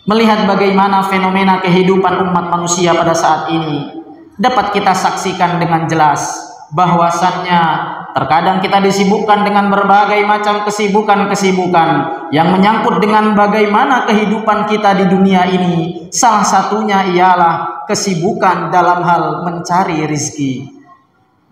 Melihat bagaimana fenomena kehidupan umat manusia pada saat ini, dapat kita saksikan dengan jelas bahwasannya terkadang kita disibukkan dengan berbagai macam kesibukan-kesibukan yang menyangkut dengan bagaimana kehidupan kita di dunia ini. Salah satunya ialah kesibukan dalam hal mencari rizki.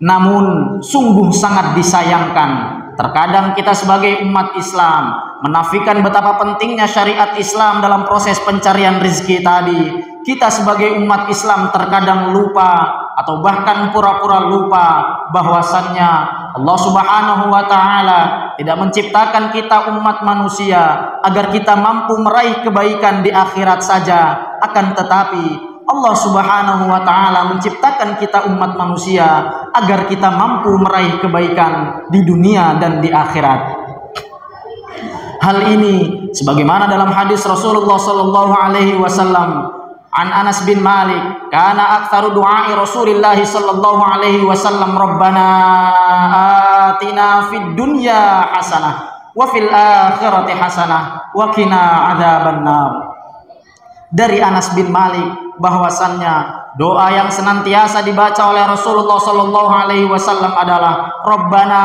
Namun sungguh sangat disayangkan, terkadang kita sebagai umat Islam menafikan betapa pentingnya syariat Islam dalam proses pencarian rizki tadi. Kita sebagai umat Islam terkadang lupa atau bahkan pura-pura lupa bahwasannya Allah Subhanahu wa Ta'ala tidak menciptakan kita umat manusia agar kita mampu meraih kebaikan di akhirat saja. Akan tetapi Allah Subhanahu wa Ta'ala menciptakan kita umat manusia agar kita mampu meraih kebaikan di dunia dan di akhirat. Hal ini sebagaimana dalam hadis Rasulullah sallallahu alaihi wasallam an Anas bin Malik, kana aktsaru du'ai Rasulillah sallallahu alaihi wasallam rabbana atina fid dunya hasanah wa fil akhirati hasanah wa qina adzabannar. Dari Anas bin Malik bahwasannya doa yang senantiasa dibaca oleh Rasulullah sallallahu alaihi wasallam adalah rabbana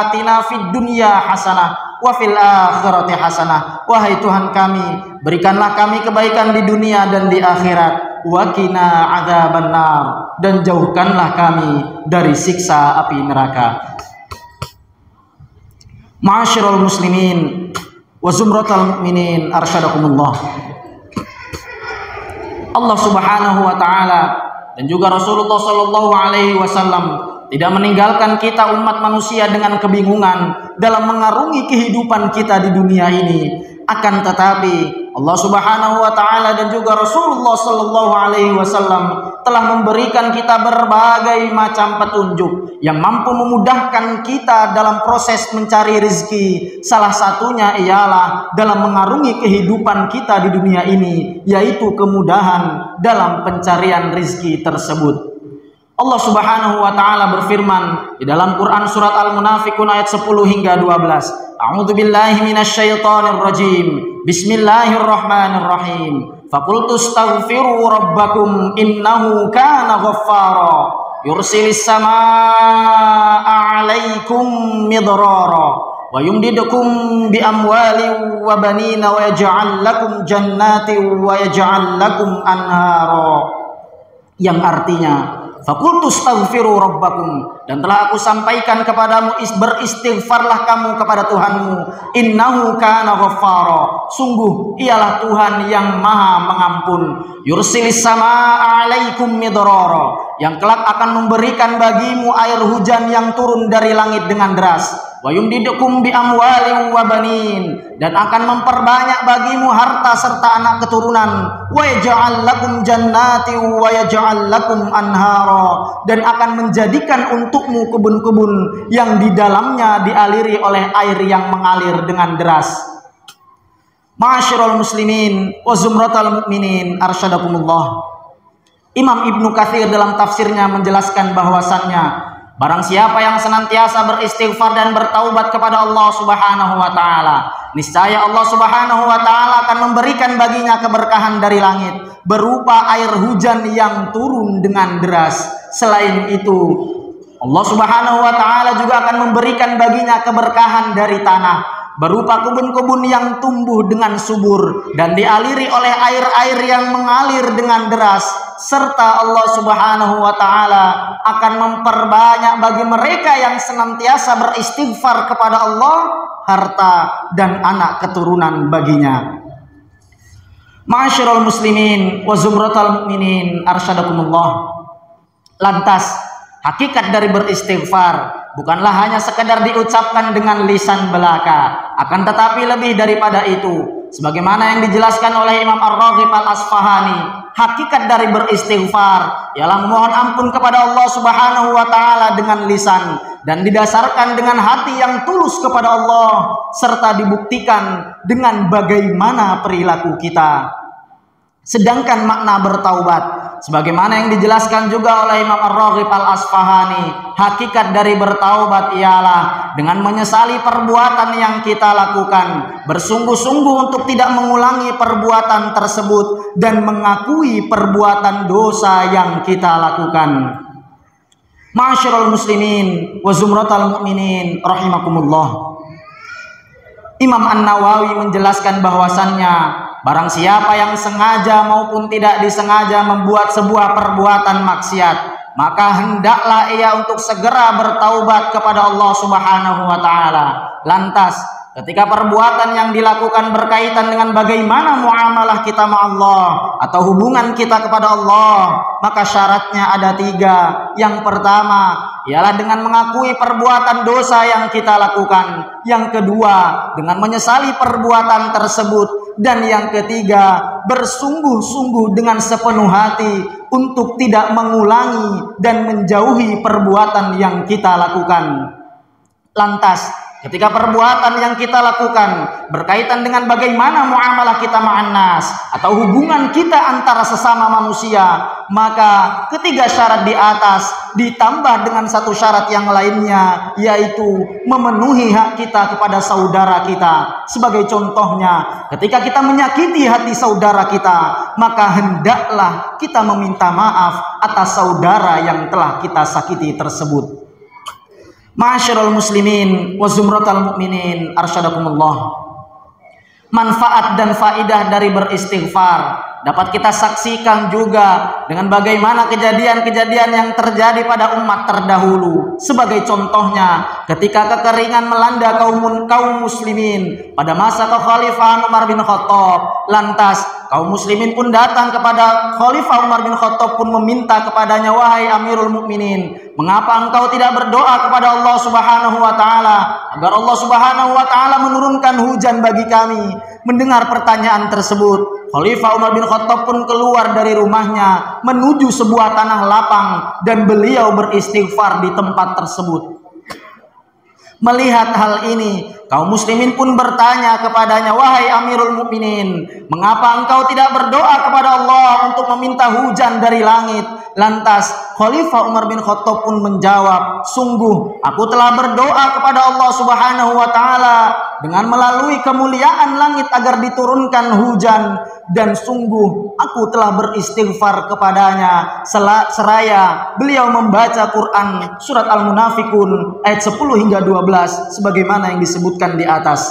atina fid dunya hasanah wa fil akhirati hasanah. Wahai Tuhan kami, berikanlah kami kebaikan di dunia dan di akhirat. Wa qina adzabannar, dan jauhkanlah kami dari siksa api neraka. Ma'asyiral muslimin wa zumratal mu'minin arsyadakumullah. Allah Subhanahu wa Ta'ala dan juga Rasulullah sallallahu alaihi wasallam tidak meninggalkan kita umat manusia dengan kebingungan dalam mengarungi kehidupan kita di dunia ini. Akan tetapi Allah Subhanahu wa Ta'ala dan juga Rasulullah sallallahu alaihi wasallam telah memberikan kita berbagai macam petunjuk yang mampu memudahkan kita dalam proses mencari rezeki. Salah satunya ialah dalam mengarungi kehidupan kita di dunia ini, yaitu kemudahan dalam pencarian rezeki tersebut. Allah Subhanahu wa Ta'ala berfirman di dalam Quran surat Al-Munafiqun ayat 10 hingga 12. A'udzu billahi minasyaitonir rajim. Bismillahirrahmanirrahim. Faqultu astaghfiru rabbakum innahu kana ghaffara yursilis samaa'a 'alaikum midrara wa yumdidukum bi amwalin wa banina wa yaj'al lakum jannatin wa yaj'al lakum anhara. Yang artinya, faqultu astaghfiru rabbakum, dan telah aku sampaikan kepadamu, beristighfarlah kamu kepada Tuhanmu. Innahu kana ghaffara, sungguh ialah Tuhan yang maha mengampun. Yursilis samaa'a 'alaikum midrara, yang kelak akan memberikan bagimu air hujan yang turun dari langit dengan deras. Wa yumdidukum bi amwalin wa banin, dan akan memperbanyak bagimu harta serta anak keturunan. Wa yaj'al lakum jannati wa yaj'al lakum anhara, dan akan menjadikan untukmu kebun-kebun yang di dalamnya dialiri oleh air yang mengalir dengan deras. Ma'asyiral muslimin wa zumratal mu'minin arsyadakumullah. Imam Ibnu Katsir dalam tafsirnya menjelaskan bahwasannya barang siapa yang senantiasa beristighfar dan bertaubat kepada Allah Subhanahu wa Ta'ala, niscaya Allah Subhanahu wa Ta'ala akan memberikan baginya keberkahan dari langit berupa air hujan yang turun dengan deras. Selain itu, Allah Subhanahu wa Ta'ala juga akan memberikan baginya keberkahan dari tanah berupa kebun-kebun yang tumbuh dengan subur dan dialiri oleh air-air yang mengalir dengan deras, serta Allah Subhanahu wa Ta'ala akan memperbanyak bagi mereka yang senantiasa beristighfar kepada Allah harta dan anak keturunan baginya. Ma'asyiral muslimin wa zumratal mu'minin arsyadakumullah. Lantas hakikat dari beristighfar bukanlah hanya sekedar diucapkan dengan lisan belaka, akan tetapi lebih daripada itu. Sebagaimana yang dijelaskan oleh Imam Ar-Raghib Al-Asfahani, hakikat dari beristighfar ialah memohon ampun kepada Allah Subhanahu wa Ta'ala dengan lisan dan didasarkan dengan hati yang tulus kepada Allah, serta dibuktikan dengan bagaimana perilaku kita. Sedangkan makna bertaubat, sebagaimana yang dijelaskan juga oleh Imam Ar-Raghib Al-Asfahani, hakikat dari bertaubat ialah dengan menyesali perbuatan yang kita lakukan, bersungguh-sungguh untuk tidak mengulangi perbuatan tersebut dan mengakui perbuatan dosa yang kita lakukan. Ma'asyiral muslimin wa zumratal mu'minin rahimakumullah. Imam An-Nawawi menjelaskan bahwasannya barang siapa yang sengaja maupun tidak disengaja membuat sebuah perbuatan maksiat, maka hendaklah ia untuk segera bertaubat kepada Allah Subhanahu wa taala. Lantas, ketika perbuatan yang dilakukan berkaitan dengan bagaimana muamalah kita sama Allah atau hubungan kita kepada Allah, maka syaratnya ada 3. Yang pertama ialah dengan mengakui perbuatan dosa yang kita lakukan. Yang kedua, dengan menyesali perbuatan tersebut. Dan yang ketiga, bersungguh-sungguh dengan sepenuh hati untuk tidak mengulangi dan menjauhi perbuatan yang kita lakukan. Lantas, ketika perbuatan yang kita lakukan berkaitan dengan bagaimana muamalah kita ma'annas atau hubungan kita antara sesama manusia, maka ketiga syarat di atas ditambah dengan satu syarat yang lainnya, yaitu memenuhi hak kita kepada saudara kita. Sebagai contohnya, ketika kita menyakiti hati saudara kita, maka hendaklah kita meminta maaf atas saudara yang telah kita sakiti tersebut. Ma'asyiral muslimin wa zumratal mu'minin arsyadakumullah. Manfaat dan faidah dari beristighfar dapat kita saksikan juga dengan bagaimana kejadian-kejadian yang terjadi pada umat terdahulu. Sebagai contohnya, ketika kekeringan melanda kaum muslimin pada masa kekhalifahan Umar bin Khattab, lantas kaum muslimin pun datang kepada Khalifah Umar bin Khattab pun meminta kepadanya, wahai Amirul Mukminin, mengapa engkau tidak berdoa kepada Allah Subhanahu wa taala agar Allah Subhanahu wa taala menurunkan hujan bagi kami? Mendengar pertanyaan tersebut, Khalifah Umar bin Khattab pun keluar dari rumahnya menuju sebuah tanah lapang dan beliau beristighfar di tempat tersebut. Melihat hal ini, kaum muslimin pun bertanya kepadanya, wahai Amirul Mukminin, mengapa engkau tidak berdoa kepada Allah untuk meminta hujan dari langit? Lantas Khalifah Umar bin Khattab pun menjawab, sungguh aku telah berdoa kepada Allah Subhanahu wa taala dengan melalui kemuliaan langit agar diturunkan hujan, dan sungguh aku telah beristighfar kepadanya seraya beliau membaca Quran surat Al-Munafikun ayat 10 hingga 12 sebagaimana yang disebutkan di atas.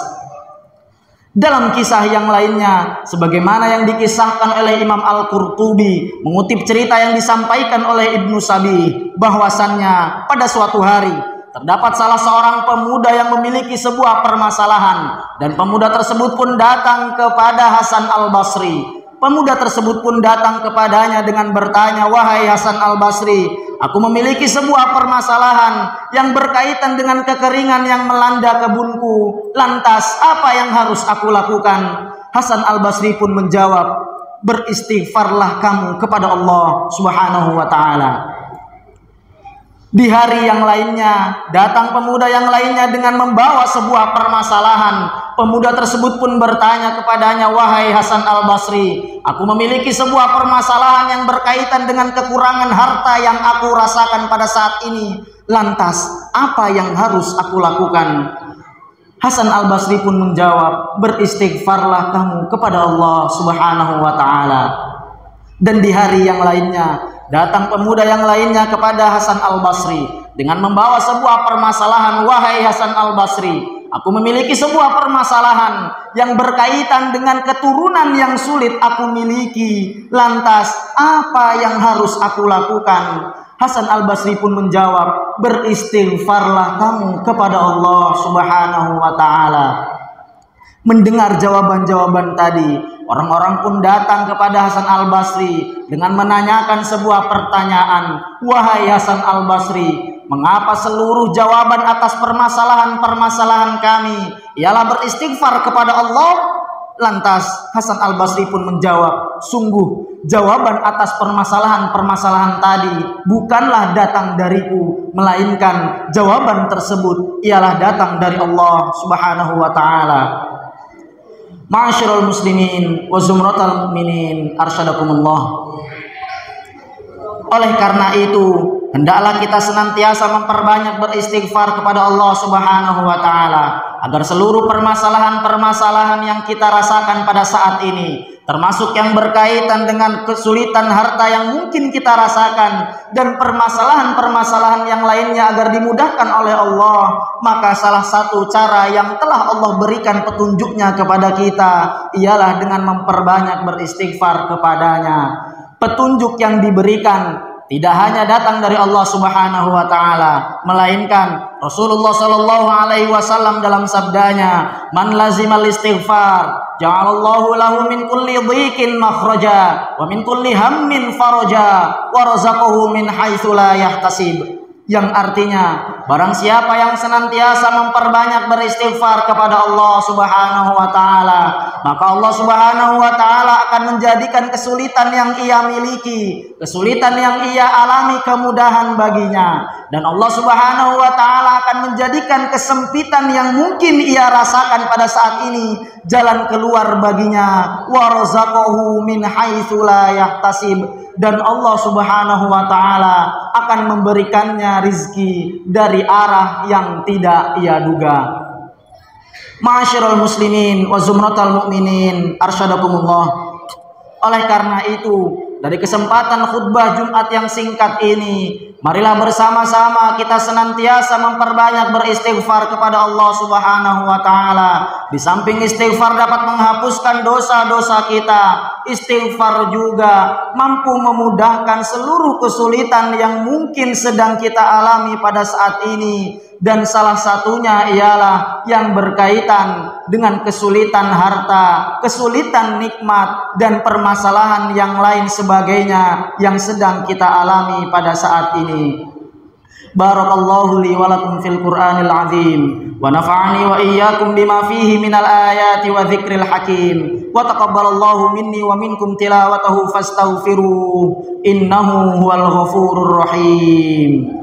Dalam kisah yang lainnya, sebagaimana yang dikisahkan oleh Imam Al-Qurtubi mengutip cerita yang disampaikan oleh Ibnu Sabih, bahwasannya pada suatu hari terdapat salah seorang pemuda yang memiliki sebuah permasalahan, dan pemuda tersebut pun datang kepada Hasan Al-Basri. Pemuda tersebut pun datang kepadanya dengan bertanya, wahai Hasan Al-Basri, aku memiliki sebuah permasalahan yang berkaitan dengan kekeringan yang melanda kebunku. Lantas apa yang harus aku lakukan? Hasan Al-Basri pun menjawab, beristighfarlah kamu kepada Allah Subhanahu wa taala. Di hari yang lainnya, datang pemuda yang lainnya dengan membawa sebuah permasalahan. Pemuda tersebut pun bertanya kepadanya, wahai Hasan Al-Basri, aku memiliki sebuah permasalahan yang berkaitan dengan kekurangan harta yang aku rasakan pada saat ini. Lantas, apa yang harus aku lakukan? Hasan Al-Basri pun menjawab, beristighfarlah kamu kepada Allah Subhanahu wa taala. Dan di hari yang lainnya, datang pemuda yang lainnya kepada Hasan Al-Basri dengan membawa sebuah permasalahan, wahai Hasan Al-Basri, aku memiliki sebuah permasalahan yang berkaitan dengan keturunan yang sulit aku miliki. Lantas apa yang harus aku lakukan? Hasan Al-Basri pun menjawab, beristighfarlah kamu kepada Allah Subhanahu wa taala. Mendengar jawaban-jawaban tadi, orang-orang pun datang kepada Hasan Al-Basri dengan menanyakan sebuah pertanyaan, wahai Hasan Al-Basri, mengapa seluruh jawaban atas permasalahan-permasalahan kami ialah beristighfar kepada Allah? Lantas Hasan Al-Basri pun menjawab, sungguh jawaban atas permasalahan-permasalahan tadi bukanlah datang dariku, melainkan jawaban tersebut ialah datang dari Allah Subhanahu wa taala. Ma'asyiral muslimin wa zumratal mu'minin arsyadakumullah. Oleh karena itu, hendaklah kita senantiasa memperbanyak beristighfar kepada Allah Subhanahu wa taala agar seluruh permasalahan-permasalahan yang kita rasakan pada saat ini, termasuk yang berkaitan dengan kesulitan harta yang mungkin kita rasakan dan permasalahan-permasalahan yang lainnya agar dimudahkan oleh Allah, maka salah satu cara yang telah Allah berikan petunjuknya kepada kita ialah dengan memperbanyak beristighfar kepadanya. Petunjuk yang diberikan tidak hanya datang dari Allah Subhanahu wa taala, melainkan Rasulullah sallallahu alaihi wasallam dalam sabdanya, "Man lazimal istighfar, ja'alallahu lahu min kulli dhiqin makhraja wa min kulli hammin faraja wa razaqahu min haitsu la yahtasib." Yang artinya, barang siapa yang senantiasa memperbanyak beristighfar kepada Allah Subhanahu wa taala, maka Allah Subhanahu wa taala akan menjadikan kesulitan yang ia miliki, kesulitan yang ia alami, kemudahan baginya, dan Allah Subhanahu wa taala akan menjadikan kesempitan yang mungkin ia rasakan pada saat ini jalan keluar baginya. Wa razaqahu min haitsu la yahtasib, dan Allah Subhanahu wa taala akan memberikannya rizki dari arah yang tidak ia duga. Ma'asyiral muslimin wa zumratal mu'minin arsyadakumullah. Oleh karena itu, dari kesempatan khutbah Jumat yang singkat ini, marilah bersama-sama kita senantiasa memperbanyak beristighfar kepada Allah Subhanahu wa taala. Di samping istighfar dapat menghapuskan dosa-dosa kita, istighfar juga mampu memudahkan seluruh kesulitan yang mungkin sedang kita alami pada saat ini. Dan salah satunya ialah yang berkaitan dengan kesulitan harta, kesulitan nikmat, dan permasalahan yang lain sebagainya yang sedang kita alami pada saat ini. Barakallahu li wa lakum fil Qur'anil azim wa nafa'ani wa iyyakum bima fihi minal ayati wa dzikril hakim wa taqabbalallahu minni wa minkum tilawatahu fastaghfiruh innahu huwal ghafurur rahim.